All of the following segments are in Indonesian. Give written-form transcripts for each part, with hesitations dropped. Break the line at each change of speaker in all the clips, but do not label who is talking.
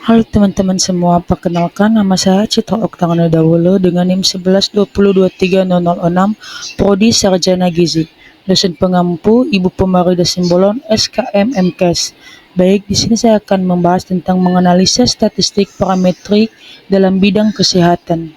Halo teman-teman semua, perkenalkan nama saya Citra Oktana Dawulo dengan NIM 1120230006, Prodi Sarjana Gizi, dosen pengampu Ibu Pemarida Simbolon SKM MKes. Baik, di sini saya akan membahas tentang menganalisa statistik parametrik dalam bidang kesehatan.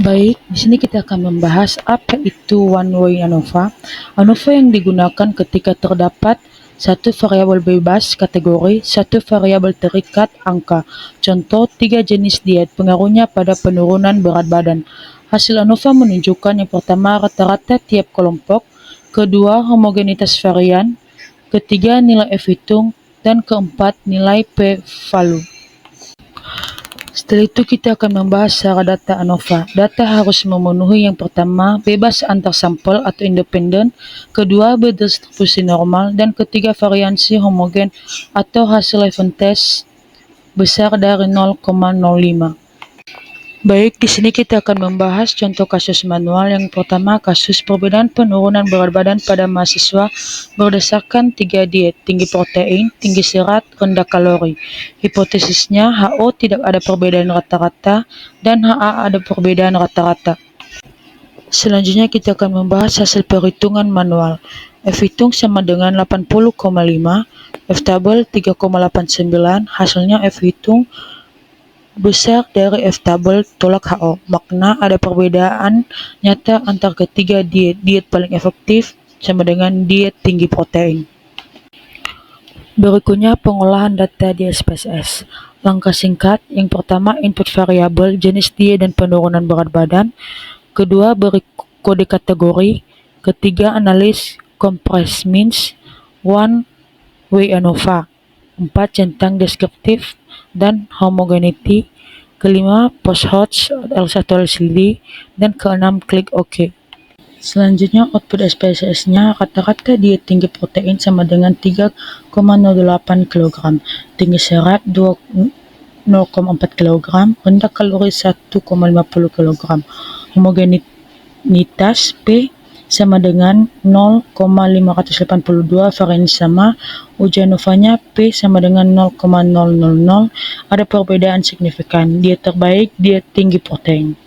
Baik, di sini kita akan membahas apa itu one-way ANOVA. ANOVA yang digunakan ketika terdapat satu variabel bebas kategori, satu variabel terikat angka. Contoh, 3 jenis diet pengaruhnya pada penurunan berat badan. Hasil ANOVA menunjukkan yang pertama rata-rata tiap kelompok, kedua homogenitas varian, ketiga nilai F hitung, dan keempat nilai p-value. Setelah itu kita akan membahas cara data ANOVA. Data harus memenuhi yang pertama, bebas antar sampel atau independen, kedua, berdistribusi normal, dan ketiga, variansi homogen atau hasil event test besar dari 0,05. Baik, di sini kita akan membahas contoh kasus manual. Yang pertama, kasus perbedaan penurunan berat badan pada mahasiswa berdasarkan 3 diet, tinggi protein, tinggi serat, rendah kalori. Hipotesisnya HO tidak ada perbedaan rata-rata dan HA ada perbedaan rata-rata. Selanjutnya kita akan membahas hasil perhitungan manual. F hitung sama dengan 80,5, F tabel 3,89, hasilnya F hitung besar dari F tabel tolak HO. Makna ada perbedaan nyata antara ketiga diet. Diet paling efektif sama dengan diet tinggi protein. Berikutnya pengolahan data di SPSS. Langkah singkat, yang pertama input variabel, jenis diet dan penurunan berat badan. Kedua, beri kode kategori. Ketiga, analis compress means, one way ANOVA. 4, centang deskriptif dan homogeneity. Kelima, post-hoc L1 LCD, dan keenam, klik OK. Selanjutnya output SPSS-nya rata-rata diet tinggi protein sama dengan 3,08 kg, tinggi serat 0,4 kg, rendah kalori 1,50 kg, homogenitas P sama dengan 0,582, varian sama, uji ANOVA-nya P sama dengan 0,000, ada perbedaan signifikan, diet terbaik, diet tinggi protein.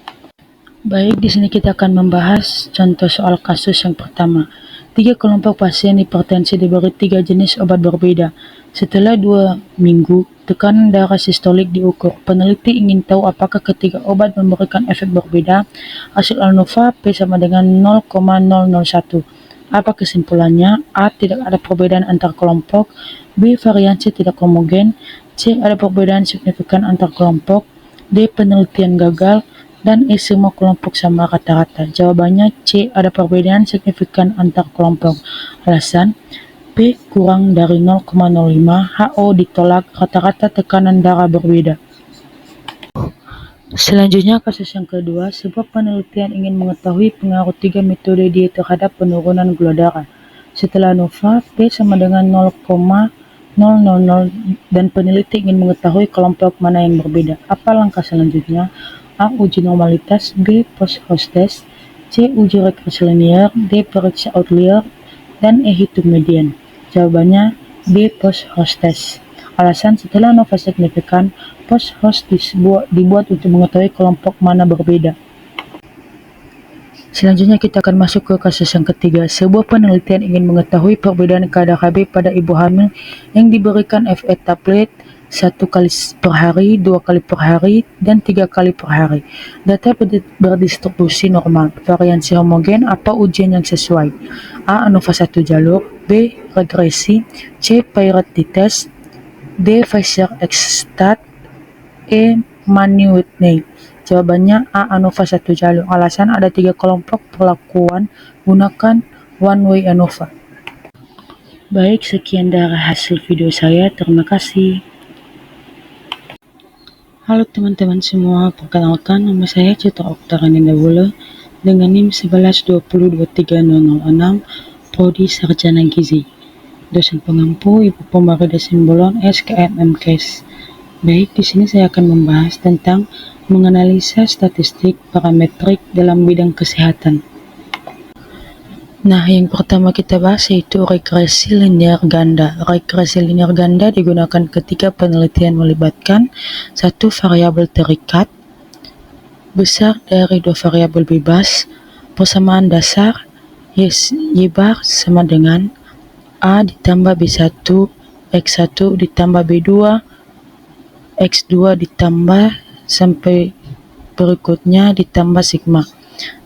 Baik, di sini kita akan membahas contoh soal kasus yang pertama. 3 kelompok pasien hipertensi diberi 3 jenis obat berbeda. Setelah 2 minggu, tekanan darah sistolik diukur. Peneliti ingin tahu apakah ketiga obat memberikan efek berbeda. Hasil ANOVA P sama dengan 0,001. Apa kesimpulannya? A. Tidak ada perbedaan antar kelompok. B. Variansi tidak homogen. C. Ada perbedaan signifikan antar kelompok. D. Penelitian gagal. Dan E. Semua kelompok sama rata-rata. Jawabannya C. Ada perbedaan signifikan antar kelompok. Alasan P kurang dari 0,05, HO ditolak, rata-rata tekanan darah berbeda. Selanjutnya kasus yang kedua, sebuah penelitian ingin mengetahui pengaruh 3 metode diet terhadap penurunan gula darah. Setelah ANOVA P sama dengan 0,000 dan peneliti ingin mengetahui kelompok mana yang berbeda. Apa langkah selanjutnya? A. Uji normalitas, B. post-hoc test, C. Uji regresi linear, D. Periksa outlier, dan E. Hitung median. Jawabannya B. post-hoc test. Alasan setelah ANOVA signifikan, post-hoc dibuat untuk mengetahui kelompok mana berbeda. Selanjutnya kita akan masuk ke kasus yang ketiga. Sebuah penelitian ingin mengetahui perbedaan kadar Hb pada ibu hamil yang diberikan FE tablet 1 kali per hari, 2 kali per hari, dan 3 kali per hari. Data berdistribusi normal, variansi homogen, apa ujian yang sesuai? A. ANOVA 1 jalur, B. Regresi, C. Pearity test, D. Fisher-Ekstad, E. Mann-Whitney. Jawabannya A. ANOVA 1 jalur. Alasan ada 3 kelompok perlakuan, gunakan one way ANOVA. Baik, sekian dari hasil video saya. Terima kasih. Halo teman-teman semua, perkenalkan nama saya Citra Oktana Dawulo dengan NIM 1120230006, Prodi Sarjana Gizi, dosen pengampu Ibu Pemarida Simbolon SKM MKes. Baik, di sini saya akan membahas tentang menganalisa statistik parametrik dalam bidang kesehatan. Nah, yang pertama kita bahas yaitu regresi linear ganda. Regresi linear ganda digunakan ketika penelitian melibatkan satu variabel terikat besar dari dua variabel bebas. Persamaan dasar y bar sama dengan A ditambah B1 X1 ditambah B2 X2 ditambah sampai berikutnya ditambah sigma.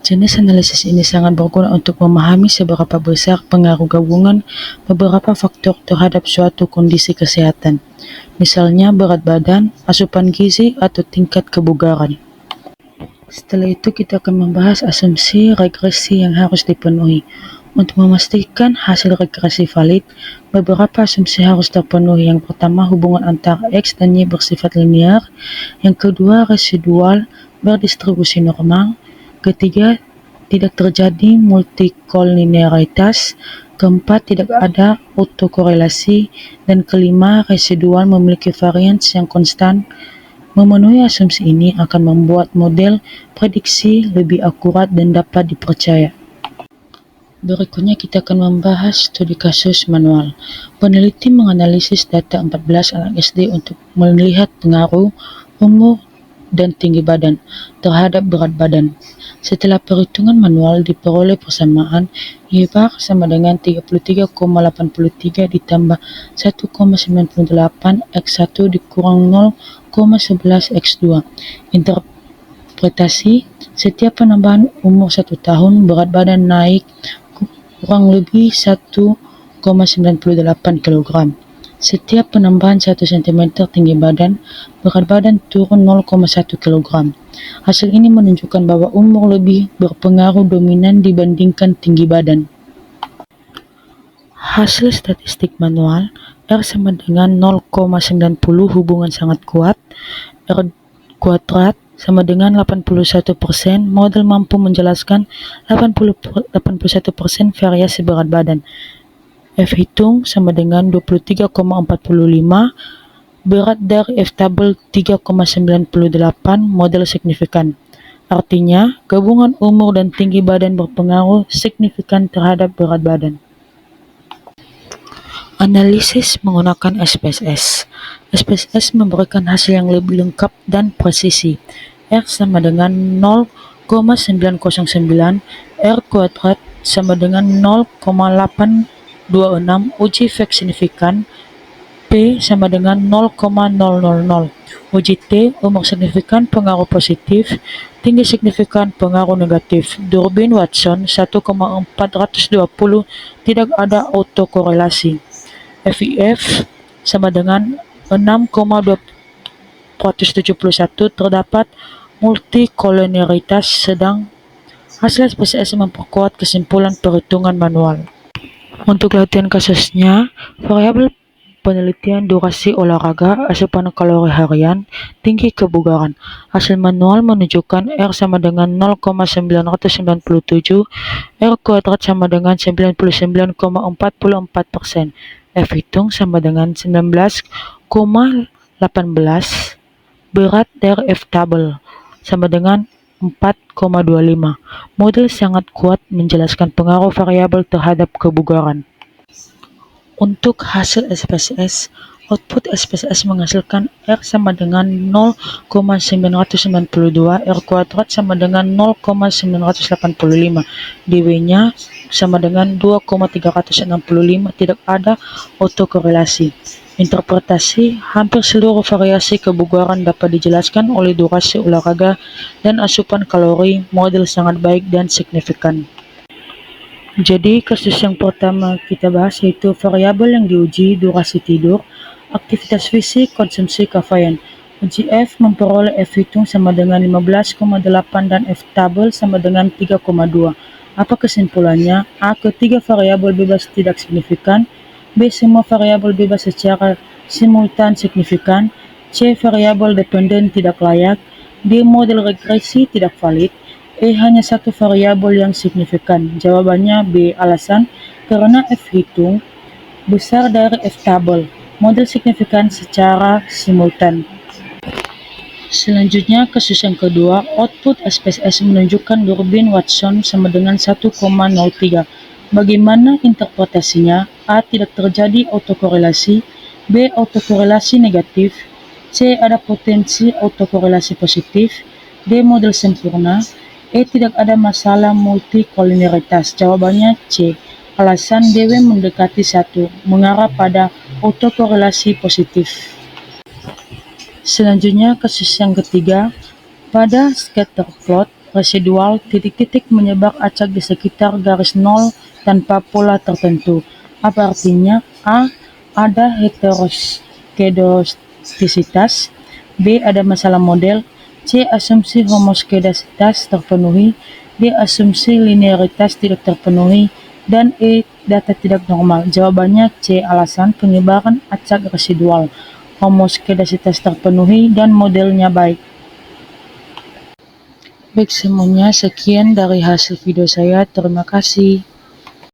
Jenis analisis ini sangat berguna untuk memahami seberapa besar pengaruh gabungan beberapa faktor terhadap suatu kondisi kesehatan, misalnya berat badan, asupan gizi, atau tingkat kebugaran. Setelah itu kita akan membahas asumsi regresi yang harus dipenuhi. Untuk memastikan hasil regresi valid, beberapa asumsi harus terpenuhi. Yang pertama, hubungan antara X dan Y bersifat linear. Yang kedua, residual berdistribusi normal. Ketiga, tidak terjadi multikolinearitas. Keempat, tidak ada autokorelasi. Dan kelima, residual memiliki varians yang konstan. Memenuhi asumsi ini akan membuat model prediksi lebih akurat dan dapat dipercaya. Berikutnya kita akan membahas studi kasus manual. Peneliti menganalisis data 14 anak SD untuk melihat pengaruh umur dan tinggi badan terhadap berat badan. Setelah perhitungan manual diperoleh persamaan Y bar sama dengan 33,83 ditambah 1,98 X1 dikurang 0,11 X2. Interpretasi, setiap penambahan umur 1 tahun berat badan naik kurang lebih 1,98 kg. Setiap penambahan 1 cm tinggi badan, berat badan turun 0,1 kg. Hasil ini menunjukkan bahwa umur lebih berpengaruh dominan dibandingkan tinggi badan. Hasil statistik manual, R sama dengan 0,90 hubungan sangat kuat, R kuadrat sama dengan 81%, model mampu menjelaskan 81% variasi berat badan. F hitung sama dengan 23,45, berat dari F tabel 3,98, model signifikan. Artinya, gabungan umur dan tinggi badan berpengaruh signifikan terhadap berat badan. Analisis menggunakan SPSS. SPSS memberikan hasil yang lebih lengkap dan presisi. R sama dengan 0,909, R kuadrat sama dengan 0,826, uji Vex signifikan, P sama dengan 0,000, uji T, umur signifikan pengaruh positif, tinggi signifikan pengaruh negatif, Durbin Watson 1,420, tidak ada autokorelasi. FIF sama dengan 6,271, terdapat multikolinearitas sedang. Hasil SPSS memperkuat kesimpulan perhitungan manual. Untuk latihan kasusnya, variabel penelitian durasi olahraga, asupan kalori harian, tinggi kebugaran. Hasil manual menunjukkan R sama dengan 0,997, R kuadrat sama dengan 99,44%. F hitung sama dengan 19,18, berat dari F tabel sama dengan 4,25. Model sangat kuat menjelaskan pengaruh variabel terhadap kebugaran. Untuk hasil SPSS, output SPSS menghasilkan R sama dengan 0,992, R kuadrat sama dengan 0,985, dW-nya sama dengan 2,365, tidak ada autokorelasi. Interpretasi, hampir seluruh variasi kebugaran dapat dijelaskan oleh durasi olahraga dan asupan kalori, model sangat baik dan signifikan. Jadi kasus yang pertama kita bahas yaitu variabel yang diuji durasi tidur, aktivitas fisik, konsumsi kafein. Uji F memperoleh F hitung sama dengan 15,8 dan F tabel sama dengan 3,2. Apa kesimpulannya? A. Ketiga variabel bebas tidak signifikan. B. Semua variabel bebas secara simultan signifikan. C. Variabel dependen tidak layak. D. Model regresi tidak valid. E. Hanya satu variabel yang signifikan. Jawabannya B. Alasan, karena F hitung besar dari F tabel. Model signifikan secara simultan. Selanjutnya, kasus yang kedua, output SPSS menunjukkan Durbin Watson sama dengan 1,03. Bagaimana interpretasinya? A. Tidak terjadi autokorelasi. B. Autokorelasi negatif. C. Ada potensi autokorelasi positif. D. Model sempurna. E. Tidak ada masalah multikolinialitas. Jawabannya C. Alasan DW mendekati 1 mengarah pada autokorelasi positif. Selanjutnya kasus yang ketiga, pada scatter plot residual titik-titik menyebar acak di sekitar garis nol tanpa pola tertentu. Apa artinya? A. Ada heteroskedastisitas. B. Ada masalah model. C. Asumsi homoskedasitas terpenuhi. D. Asumsi linearitas tidak terpenuhi. Dan E. Data tidak normal. Jawabannya C. Alasan penyebaran acak residual, homoskedasitas terpenuhi, dan modelnya baik. Baik semuanya, sekian dari hasil video saya. Terima kasih.